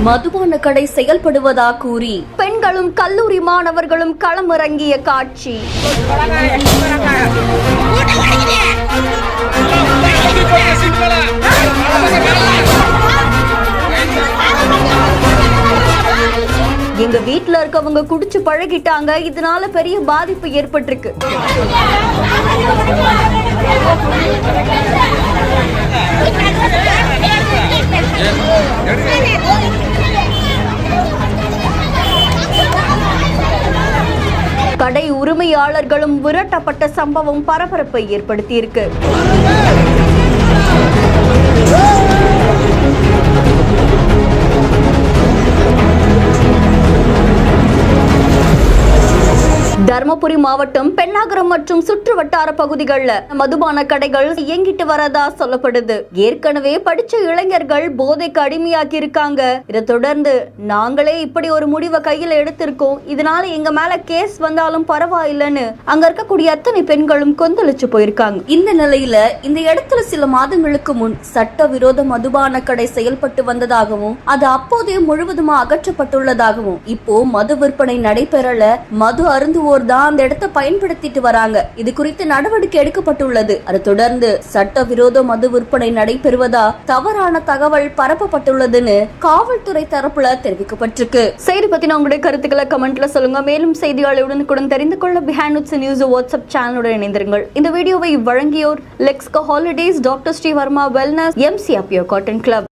மதுபான கடை செயல்படுவதா கூறி பெண்களும் கல்லூரி மாணவர்களும் களமிறங்கிய காட்சி. எங்க வீட்டுல இருக்கவங்க குடிச்சு பழகிட்டாங்க, இதனால பெரிய பாதிப்பு ஏற்பட்டிருக்கு. கடை உரிமையாளர்களும் விரட்டப்பட்ட சம்பவம் பரபரப்பை ஏற்படுத்தியிருக்கு. தர்மபுரி மாவட்டம் பெண்ணாகரம் மற்றும் சுற்று வட்டார பகுதிகளில் மதுபான கடைகள் இயங்கிட்டு வரதா சொல்லப்படுது. ஏற்கனவே படிச்ச இளைஞர்கள் போதைக்கு அடிமையாக்கி இருக்காங்க. இதை தொடர்ந்து நாங்களே இப்படி ஒரு முடிவை கையில் எடுத்திருக்கோம், இதனால எங்க மேல கேஸ் வந்தாலும் பரவாயில்லைன்னு அங்க இருக்கக்கூடிய அத்தனை பெண்களும் கொந்தளிச்சு போயிருக்காங்க. இந்த நிலையில இந்த இடத்துல சில மாதங்களுக்கு முன் சட்டவிரோத மதுபான கடை செயல்பட்டு வந்ததாகவும் அது அப்போதே முழுவதுமா அகற்றப்பட்டுள்ளதாகவும், இப்போ மது விற்பனை நடைபெறல, மது அருந்துவோர் தான் அந்த இடத்தை பயன்படுத்திட்டு வராங்க, இது குறித்து நடவடிக்கை எடுக்கப்பட்டுள்ளது. அதை தொடர்ந்து சட்டவிரோத மது விற்பனை நடைபெறுவதா தவறான தகவல் பரப்பப்பட்டுள்ளதுன்னு காவல்துறை தரப்புல தெரிவிக்கப்பட்டிருக்கு. செய்தி பத்தின உங்களுடைய கருத்துக்களை கமெண்ட்ல சொல்லுங்க. மேலும் செய்திகளை உடனுக்குடன் தெரிந்து கொள்ள பிஹைண்ட் நியூஸ் வாட்ஸ்அப் சேனலுடன் இணைந்திருங்கள். இந்த வீடியோவை வழங்கியோர் Lexco holidays, doctor Shri Varma wellness, MC அப்பியோ காட்டன் கிளப்.